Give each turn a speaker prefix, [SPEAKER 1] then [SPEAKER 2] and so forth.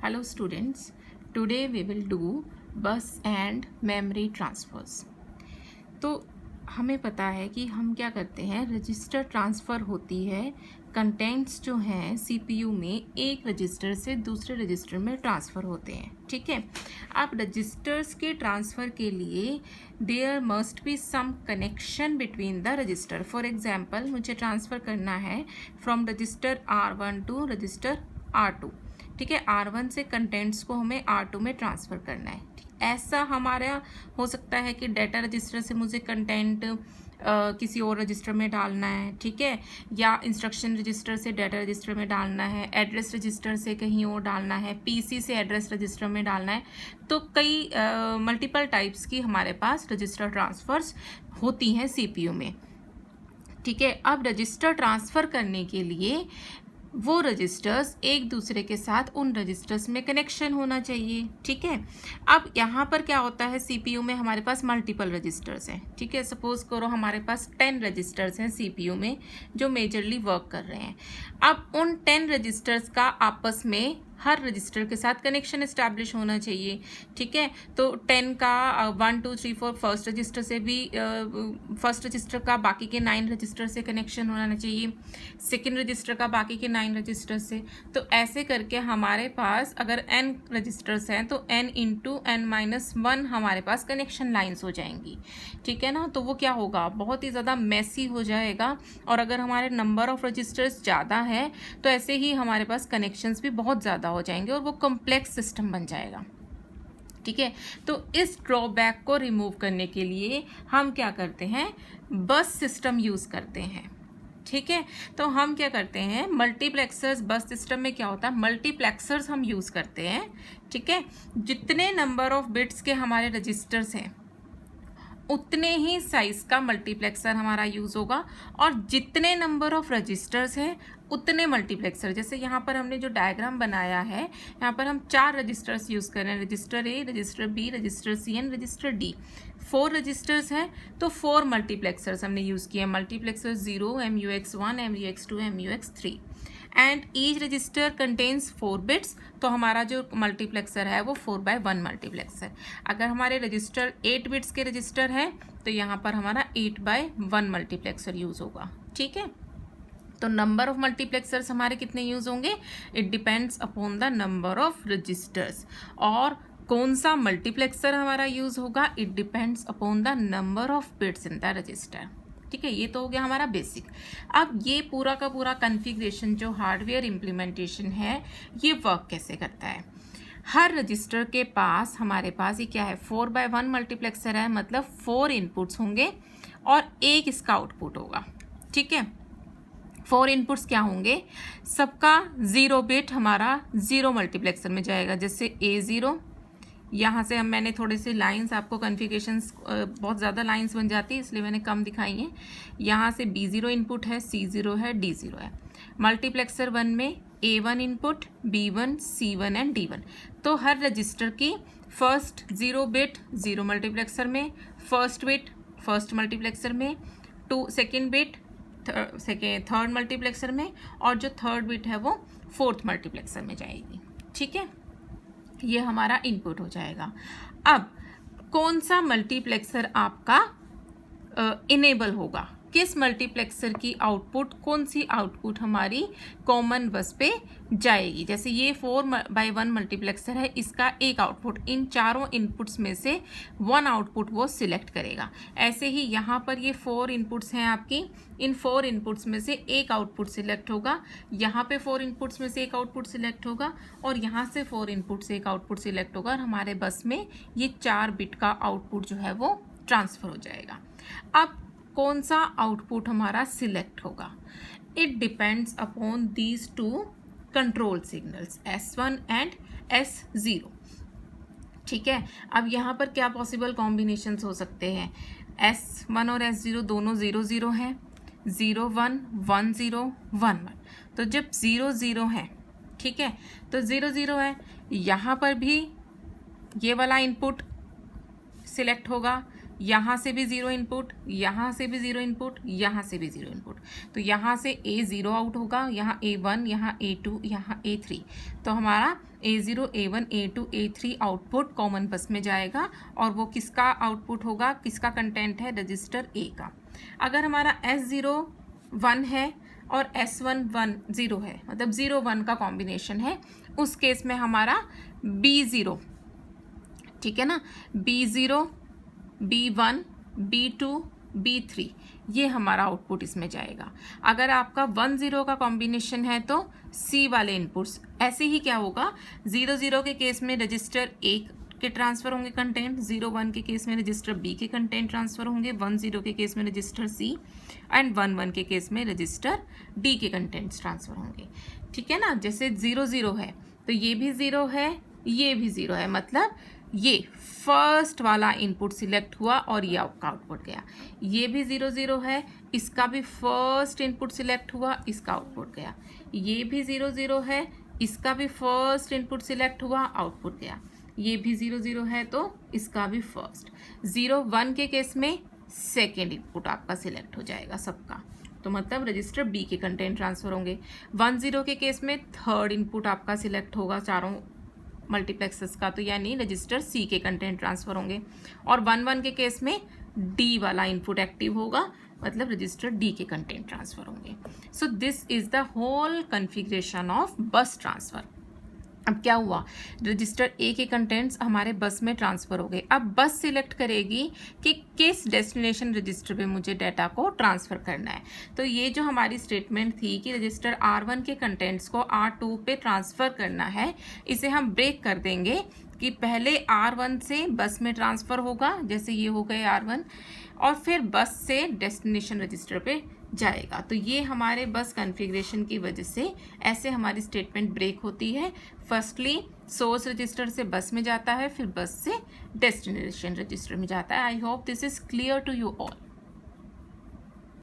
[SPEAKER 1] Hello students, today we will do bus and memory transfers. तो हमें पता है कि हम क्या करते हैं, रजिस्टर ट्रांसफ़र होती है, कंटेंट्स जो हैं सीपीयू में एक रजिस्टर से दूसरे रजिस्टर में ट्रांसफ़र होते हैं. ठीक है. अब रजिस्टर्स के ट्रांसफ़र के लिए there must be some connection between the register. For example मुझे ट्रांसफ़र करना है from register R1 to register R2. ठीक है. R1 से कंटेंट्स को हमें R2 में ट्रांसफ़र करना है. ऐसा हमारा हो सकता है कि डाटा रजिस्टर से मुझे कंटेंट किसी और रजिस्टर में डालना है. ठीक है. या इंस्ट्रक्शन रजिस्टर से डाटा रजिस्टर में डालना है, एड्रेस रजिस्टर से कहीं और डालना है, पीसी से एड्रेस रजिस्टर में डालना है. तो कई मल्टीपल टाइप्स की हमारे पास रजिस्टर ट्रांसफ़र्स होती हैं सीपीयू में. ठीक है. अब रजिस्टर ट्रांसफ़र करने के लिए वो रजिस्टर्स एक दूसरे के साथ उन रजिस्टर्स में कनेक्शन होना चाहिए. ठीक है. अब यहाँ पर क्या होता है, सीपीयू में हमारे पास मल्टीपल रजिस्टर्स हैं. ठीक है. सपोज करो हमारे पास 10 रजिस्टर्स हैं सीपीयू में जो मेजरली वर्क कर रहे हैं. अब उन 10 रजिस्टर्स का आपस में हर रजिस्टर के साथ कनेक्शन इस्टेब्लिश होना चाहिए. ठीक है. तो 10 का 1 2 3 4 फर्स्ट रजिस्टर से भी फर्स्ट रजिस्टर का बाकी के 9 रजिस्टर से कनेक्शन होना चाहिए, सेकेंड रजिस्टर का बाकी के 9 रजिस्टर से. तो ऐसे करके हमारे पास अगर n रजिस्टर्स हैं तो n इंटू n-1 हमारे पास कनेक्शन लाइन्स हो जाएंगी. ठीक है ना. तो वो क्या होगा, बहुत ही ज़्यादा मैसी हो जाएगा. और अगर हमारे नंबर ऑफ रजिस्टर्स ज़्यादा है तो ऐसे ही हमारे पास कनेक्शंस भी बहुत ज़्यादा हो जाएंगे और वो कॉम्प्लेक्स सिस्टम बन जाएगा. ठीक है. तो इस ड्रॉबैक को रिमूव करने के लिए हम क्या करते हैं, बस सिस्टम यूज़ करते हैं. ठीक है. तो हम क्या करते हैं, मल्टीप्लेक्सर्स, बस सिस्टम में क्या होता है, मल्टीप्लेक्सर्स हम यूज़ करते हैं. ठीक है. जितने नंबर ऑफ बिट्स के हमारे रजिस्टर्स हैं उतने ही साइज़ का मल्टीप्लेक्सर हमारा यूज़ होगा और जितने नंबर ऑफ रजिस्टर्स हैं उतने मल्टीप्लेक्सर. जैसे यहाँ पर हमने जो डायग्राम बनाया है, यहाँ पर हम 4 रजिस्टर्स यूज़ कर रहे हैं, register A, register B, register C and register D. 4 registers हैं तो 4 मल्टीप्लेक्सर्स हमने यूज़ किए हैं. Multiplexer 0, MUX1, MUX2, MUX3 and each register contains 4 bits. तो हमारा जो मल्टीप्लेक्सर है वो 4/1 मल्टीप्लेक्सर. अगर हमारे रजिस्टर 8 बिट्स के रजिस्टर है तो यहाँ पर हमारा 8/1 मल्टीप्लेक्सर यूज़ होगा. ठीक है. तो नंबर ऑफ मल्टीप्लेक्सर्स हमारे कितने यूज़ होंगे, it depends upon the number of registers. और कौन सा मल्टीप्लेक्सर हमारा यूज़ होगा, it depends upon the number of bits in the register. ठीक है. ये तो हो गया हमारा बेसिक. अब ये पूरा का पूरा कॉन्फ़िगरेशन जो हार्डवेयर इम्प्लीमेंटेशन है ये वर्क कैसे करता है. हर रजिस्टर के पास हमारे पास ये क्या है, 4/1 मल्टीप्लेक्सर है, मतलब 4 इनपुट्स होंगे और एक इसका आउटपुट होगा. ठीक है. 4 इनपुट्स क्या होंगे, सबका 0 बिट हमारा 0 मल्टीप्लेक्सर में जाएगा. जैसे A0, यहाँ से मैंने थोड़े से लाइंस आपको कॉन्फ़िगरेशंस, बहुत ज़्यादा लाइंस बन जाती है इसलिए मैंने कम दिखाई हैं. यहाँ से B0 इनपुट है, C0 है, D0 है. मल्टीप्लेक्सर 1 में A1 input, B1, C1 and D1. तो हर रजिस्टर की फर्स्ट 0 बिट 0 मल्टीप्लेक्सर में, फर्स्ट बिट फर्स्ट मल्टीप्लेक्सर में, सेकेंड बिट थर्ड मल्टीप्लेक्सर में और जो थर्ड बिट है वो फोर्थ मल्टीप्लेक्सर में जाएगी. ठीक है. ये हमारा इनपुट हो जाएगा. अब कौन सा मल्टीप्लेक्सर आपका इनेबल होगा, किस मल्टीप्लेक्सर की आउटपुट, कौन सी आउटपुट हमारी कॉमन बस पे जाएगी. जैसे ये 4/1 मल्टीप्लेक्सर है, इसका एक आउटपुट, इन चारों इनपुट्स में से 1 आउटपुट वो सिलेक्ट करेगा. ऐसे ही यहाँ पर ये 4 इनपुट्स हैं आपकी, इन 4 इनपुट्स में से एक आउटपुट सिलेक्ट होगा, यहाँ पे 4 इनपुट्स में से एक आउटपुट सिलेक्ट होगा और यहाँ से 4 इनपुट से एक आउटपुट सिलेक्ट होगा और हमारे बस में ये 4 बिट का आउटपुट जो है वो ट्रांसफ़र हो जाएगा. अब कौन सा आउटपुट हमारा सिलेक्ट होगा, it depends upon these 2 control signals S1 and S0. ठीक है. अब यहाँ पर क्या पॉसिबल कॉम्बिनेशंस हो सकते हैं, S1 और S0 दोनों 0 0 हैं, 0 1 1 0 1 1. तो जब 0 0 है, ठीक है, तो 0 0 है, यहाँ पर भी ये वाला इनपुट सिलेक्ट होगा, यहाँ से भी ज़ीरो इनपुट, यहाँ से भी ज़ीरो इनपुट, यहाँ से भी ज़ीरो इनपुट। तो यहाँ से A0 आउट होगा, यहाँ A1, यहाँ A2, यहाँ A3। तो हमारा A0, A1, A2, A3 output common बस में जाएगा और वो किसका आउटपुट होगा, किसका कंटेंट है, रजिस्टर A का। अगर हमारा S0 1 है और S1 1 0 है, मतलब 0 1 का कॉम्बिनेशन है, उस केस में हमारा B0, ठीक है ना, B0, B1, B2, B3 ये हमारा आउटपुट इसमें जाएगा। अगर आपका 1 0 का कॉम्बिनेशन है तो C वाले इनपुट्स। ऐसे ही क्या होगा, 0 0 के केस में रजिस्टर A के ट्रांसफ़र होंगे कंटेंट, 0 1 के केस में रजिस्टर B के कंटेंट ट्रांसफ़र होंगे, 1 0 के केस में रजिस्टर C एंड 1 1 के केस में रजिस्टर D के कंटेंट्स ट्रांसफ़र होंगे। ठीक है ना, जैसे 0 0 है तो ये भी 0 है, ये भी 0 है, मतलब ये फर्स्ट वाला इनपुट सिलेक्ट हुआ और ये आपका आउटपुट गया। ये भी 0 0 है, इसका भी फर्स्ट इनपुट सिलेक्ट हुआ, इसका आउटपुट गया। ये भी 0 0 है, इसका भी फर्स्ट इनपुट सिलेक्ट हुआ, आउटपुट गया। ये भी 0 0 है तो इसका भी फर्स्ट। 0 1 के केस में सेकेंड इनपुट आपका सिलेक्ट हो जाएगा सबका, तो मतलब रजिस्टर B के कंटेंट ट्रांसफ़र होंगे। 1 0 के केस में थर्ड इनपुट आपका सिलेक्ट होगा चारों मल्टीप्लेक्सेस का, तो यानी रजिस्टर C के कंटेंट ट्रांसफ़र होंगे। और 1 1 के केस में D वाला इनपुट एक्टिव होगा, मतलब रजिस्टर D के कंटेंट ट्रांसफ़र होंगे। So this is the whole configuration of bus transfer. अब क्या हुआ, रजिस्टर A के कंटेंट्स हमारे बस में ट्रांसफ़र हो गए। अब बस सिलेक्ट करेगी कि किस डेस्टिनेशन रजिस्टर पे मुझे डाटा को ट्रांसफ़र करना है। तो ये जो हमारी स्टेटमेंट थी कि रजिस्टर R1 के कंटेंट्स को R2 पे ट्रांसफ़र करना है, इसे हम ब्रेक कर देंगे कि पहले R1 से बस में ट्रांसफ़र होगा, जैसे ये हो गए R1, और फिर बस से डेस्टिनेशन रजिस्टर पे जाएगा। तो ये हमारे बस कॉन्फ़िगरेशन की वजह से ऐसे हमारी स्टेटमेंट ब्रेक होती है। फर्स्टली सोर्स रजिस्टर से बस में जाता है, फिर बस से डेस्टिनेशन रजिस्टर में जाता है। I hope this is clear to you all.